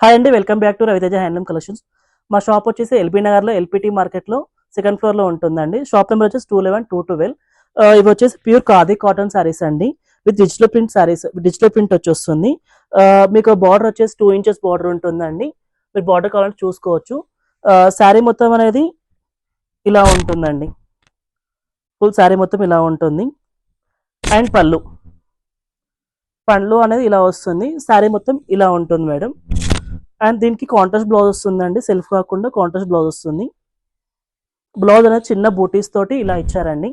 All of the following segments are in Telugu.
హాయ్ అండి, welcome back to Raviteja handloom collections. మా షాప్ వచ్చేసి ఎల్బీ నగర్లో ఎల్పిటి మార్కెట్లో సెకండ్ ఫ్లోర్లో ఉంటుందండి. షాప్ నెంబర్ వచ్చేసి 211-212. ఇవి వచ్చేసి ప్యూర్ ఖాదీ కాటన్ శారీస్ అండి, with digital print saris. Digital print వచ్చేస్తుంది. మీకు బార్డర్ వచ్చేసి 2 ఇంచెస్ బార్డర్ ఉంటుందండి. మీరు బార్డర్ కావాలంటే చూసుకోవచ్చు. శారీ మొత్తం అనేది ఇలా ఉంటుందండి. ఫుల్ శారీ మొత్తం ఇలా ఉంటుంది. అండ్ పళ్ళు అనేది ఇలా వస్తుంది. శారీ మొత్తం ఇలా ఉంటుంది మేడం. అండ్ దీనికి కాంట్రాస్ట్ బ్లౌజ్ వస్తుందండి, సెల్ఫ్ కాకుండా కాంట్రాస్ట్ బ్లౌజ్ వస్తుంది. బ్లౌజ్ అనేది చిన్న బూటీస్ తోటి ఇలా ఇచ్చారండి.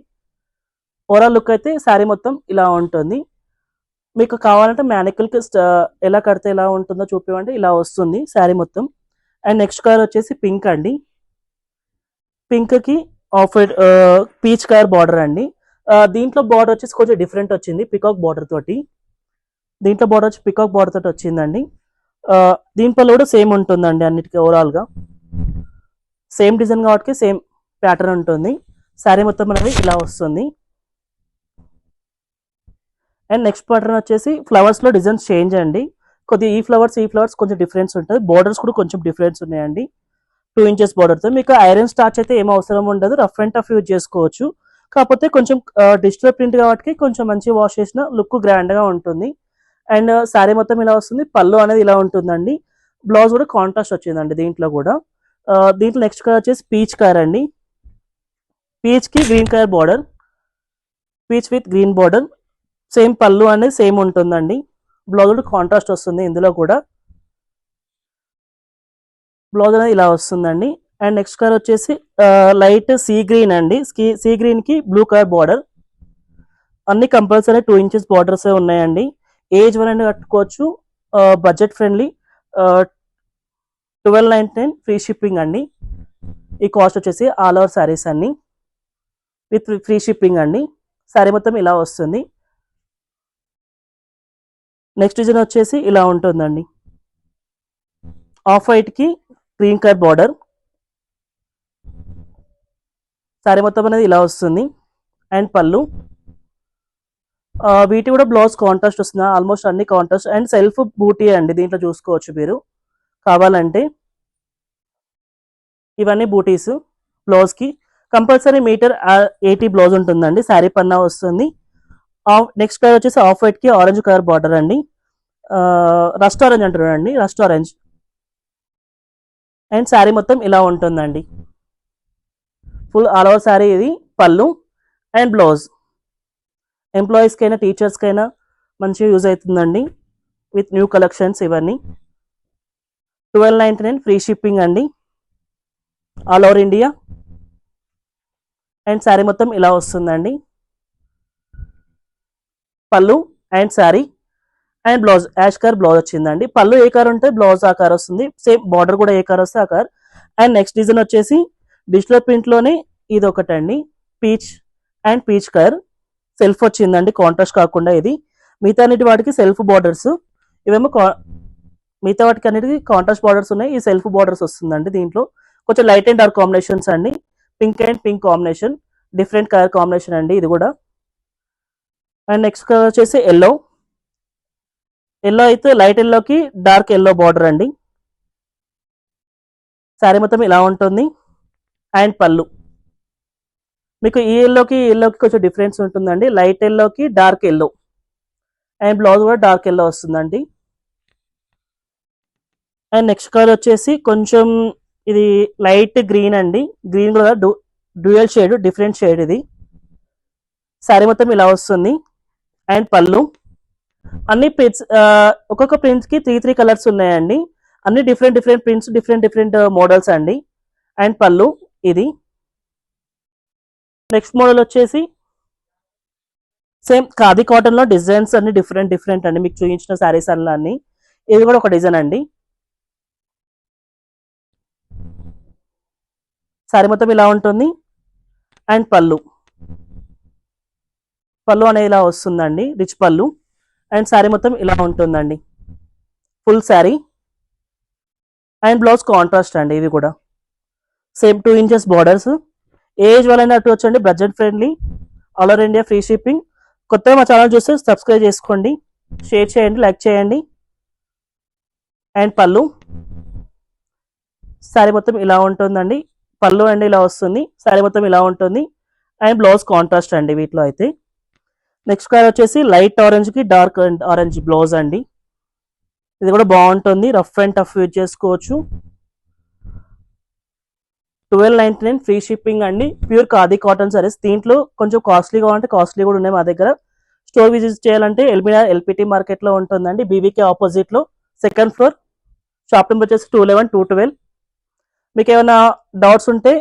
ఓవరాల్ లుక్ అయితే శారీ మొత్తం ఇలా ఉంటుంది. మీకు కావాలంటే మ్యానికల్కి ఎలా కడితే ఎలా ఉంటుందో చూపివ్వండి. ఇలా వస్తుంది శారీ మొత్తం. అండ్ నెక్స్ట్ కలర్ వచ్చేసి పింక్ అండి. పింక్కి off white peach colour border అండి. దీంట్లో బార్డర్ వచ్చేసి కొంచెం డిఫరెంట్ వచ్చింది, పికాక్ బార్డర్ తోటి. దీంట్లో బార్డర్ వచ్చి పికాక్ బార్డర్ తోటి వచ్చిందండి. దీంట్లో కూడా సేమ్ ఉంటుందండి, అన్నిటికీ ఓవరాల్గా సేమ్ డిజైన్ కాబట్టి సేమ్ ప్యాటర్న్ ఉంటుంది. శారీ మొత్తం అనేది ఇలా వస్తుంది. అండ్ నెక్స్ట్ ప్యాటర్న్ వచ్చేసి ఫ్లవర్స్లో డిజైన్స్ చేంజ్ అండి. కొద్దిగా ఈ ఫ్లవర్స్ కొంచెం డిఫరెన్స్ ఉంటుంది. బార్డర్స్ కూడా కొంచెం డిఫరెన్స్ ఉన్నాయండి. 2 ఇంచెస్ బార్డర్తో మీకు ఐరన్ స్టార్చ్ అయితే ఏం అవసరం ఉండదు, రఫ్ అండ్ టఫ్ యూజ్ చేసుకోవచ్చు. కాకపోతే కొంచెం డిజిటల్ ప్రింట్ కాబట్టి కొంచెం మంచి వాష్ చేసిన లుక్ గ్రాండ్గా ఉంటుంది. అండ్ శారీ మొత్తం ఇలా వస్తుంది. పళ్ళు అనేది ఇలా ఉంటుందండి. బ్లౌజ్ కూడా కాంట్రాస్ట్ వచ్చిందండి దీంట్లో కూడా. దీంట్లో నెక్స్ట్ కలర్ వచ్చేసి పీచ్ కలర్ అండి. పీచ్కి green colour border, peach with green border. Same పళ్ళు అనేది సేమ్ ఉంటుందండి. బ్లౌజ్ కూడా కాంట్రాస్ట్ వస్తుంది. ఇందులో కూడా బ్లౌజ్ అనేది ఇలా వస్తుందండి. అండ్ నెక్స్ట్ కలర్ వచ్చేసి లైట్ సీ గ్రీన్ అండి. సీ గ్రీన్కి బ్లూ కలర్ బార్డర్. అన్ని కంపల్సరీ 2 ఇంచెస్ బార్డర్స్ ఉన్నాయండి. ఏజ్ వరకు కట్టుకోవచ్చు. Budget friendly. 1299 ఫ్రీ షిప్పింగ్ అండి. ఈ కాస్ట్ వచ్చేసి ఆల్ ఓవర్ శారీస్ అన్ని విత్ ఫ్రీ షిప్పింగ్ అండి. శారీ మొత్తం ఇలా వస్తుంది. నెక్స్ట్ డిజైన్ వచ్చేసి ఇలా ఉంటుందండి. ఆఫ్ వైట్కి గ్రీన్ కలర్ బార్డర్. శారీ మొత్తం అనేది ఇలా వస్తుంది. అండ్ పళ్ళు వీటి కూడా బ్లౌజ్ కాంట్రాస్ట్ వస్తుంది. ఆల్మోస్ట్ అన్ని కాంట్రాస్ట్. అండ్ సెల్ఫ్ బూటీ అండి, దీంట్లో చూసుకోవచ్చు మీరు కావాలంటే. ఇవన్నీ బూటీస్. బ్లౌజ్కి కంపల్సరీ మీటర్ 80 బ్లౌజ్ ఉంటుందండి. శారీ పన్నా వస్తుంది. నెక్స్ట్ కలర్ వచ్చేసి ఆఫ్ వైట్కి ఆరెంజ్ కలర్ బార్డర్ అండి. రస్ట్ ఆరెంజ్ అంటారండి, రస్ట్ ఆరెంజ్. అండ్ శారీ మొత్తం ఇలా ఉంటుందండి. Full all over sari. ఇది పళ్ళు అండ్ బ్లౌజ్. ఎంప్లాయీస్కైనా టీచర్స్కైనా మంచిగా యూజ్ అవుతుందండి, విత్ న్యూ కలెక్షన్స్ ఇవన్నీ. 1299 ఫ్రీ షిప్పింగ్ అండి, all over India. And sari మొత్తం ఇలా వస్తుందండి. పళ్ళు and sari and blouse ash colour blouse వచ్చిందండి. పళ్ళు ఏ కలర్ ఉంటే బ్లౌజ్ ఆ కలర్ వస్తుంది. సేమ్ బార్డర్ కూడా ఏ కలర్ వస్తే ఆ కలర్. అండ్ నెక్స్ట్ డిజైన్ వచ్చేసి డిజిటల్ ప్రింట్లోనే ఇది ఒకటండి, peach and peach colour. Self వచ్చిందండి, కాంట్రాస్ట్ కాకుండా. ఇది మిగతా అన్నిటి వాటికి సెల్ఫ్ బార్డర్స్. ఇవేమో మిగతా వాటికి అన్నిటికి కాంట్రాస్ట్ బార్డర్స్ ఉన్నాయి. ఈ సెల్ఫ్ బార్డర్స్ వస్తుందండి. దీంట్లో కొంచెం లైట్ అండ్ డార్క్ కాంబినేషన్స్ అండి. Pink and pink combination, different colour combination అండి ఇది కూడా. అండ్ నెక్స్ట్ కలర్ వచ్చేసి ఎల్లో అయితే లైట్ ఎల్లోకి డార్క్ ఎల్లో బార్డర్ అండి. శారీ మొత్తం ఇలా ఉంటుంది. అండ్ పళ్ళు మీకు ఈ ఎల్లోకి కొంచెం డిఫరెన్స్ ఉంటుందండి. లైట్ ఎల్లోకి డార్క్ ఎల్లో. అండ్ బ్లౌజ్ కూడా డార్క్ ఎల్లో వస్తుందండి. అండ్ నెక్స్ట్ కలర్ వచ్చేసి కొంచెం ఇది లైట్ గ్రీన్ అండి. గ్రీన్ కూడా డ్యూయల్ షేడ్, డిఫరెంట్ షేడ్ ఇది. శారీ మొత్తం ఇలా వస్తుంది. అండ్ పళ్ళు అన్ని ప్రింట్స్, ఒక్కొక్క ప్రింట్స్కి 3 కలర్స్ ఉన్నాయండి. అన్ని డిఫరెంట్ ప్రింట్స్, డిఫరెంట్ మోడల్స్ అండి. అండ్ పళ్ళు ఇది. నెక్స్ట్ మోడల్ వచ్చేసి సేమ్ ఖాదీ కాటన్లో డిజైన్స్ అన్ని డిఫరెంట్ అండి. మీకు చూపించిన శారీస్ అన్ని ఇది కూడా ఒక డిజైన్ అండి. శారీ మొత్తం ఇలా ఉంటుంది. అండ్ పళ్ళు అనేది ఇలా వస్తుందండి, రిచ్ పళ్ళు. అండ్ శారీ మొత్తం ఇలా ఉంటుందండి, full sari. And blouse contrast అండి. ఇవి కూడా సేమ్ 2 ఇంచెస్ బార్డర్స్. ఏజ్ వాళ్ళైనా అటు వచ్చండి, budget friendly, all over India free shipping. కొత్తగా మా ఛానల్ చూస్తే సబ్స్క్రైబ్ చేసుకోండి, షేర్ చేయండి, లైక్ చేయండి. అండ్ పళ్ళు శారీ మొత్తం ఇలా ఉంటుందండి. పళ్ళు అండి ఇలా వస్తుంది. శారీ మొత్తం ఇలా ఉంటుంది. అండ్ బ్లౌజ్ కాంట్రాస్ట్ అండి వీటిలో అయితే. నెక్స్ట్ కలర్ వచ్చేసి లైట్ ఆరెంజ్ కి డార్క్ ఆరెంజ్ బ్లౌజ్ అండి. ఇది కూడా బాగుంటుంది. రఫ్ అండ్ టఫ్ యూజ్ చేసుకోవచ్చు. 1299 ఫ్రీ షిప్పింగ్ అండి. Pure khadi cotton saris. దీంట్లో కొంచెం కాస్ట్లీగా అంటే కాస్ట్లీ కూడా ఉన్నాయి మా దగ్గర. స్టోర్ విజిట్ చేయాలంటే ఎల్పిటి మార్కెట్ లో ఉంటుందండి. బీవీకే ఆపోజిట్ లో సెకండ్ ఫ్లోర్. షాప్ నెంబర్ వచ్చేసి 211 212. మీకు ఏమైనా డౌట్స్ ఉంటే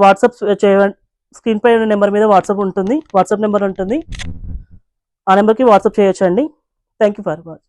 వాట్సాప్ చేయండి. స్క్రీన్ పై నెంబర్ మీద వాట్సాప్ నెంబర్ ఉంటుంది. ఆ నెంబర్కి వాట్సాప్ చేయొచ్చండి. Thank you for watch.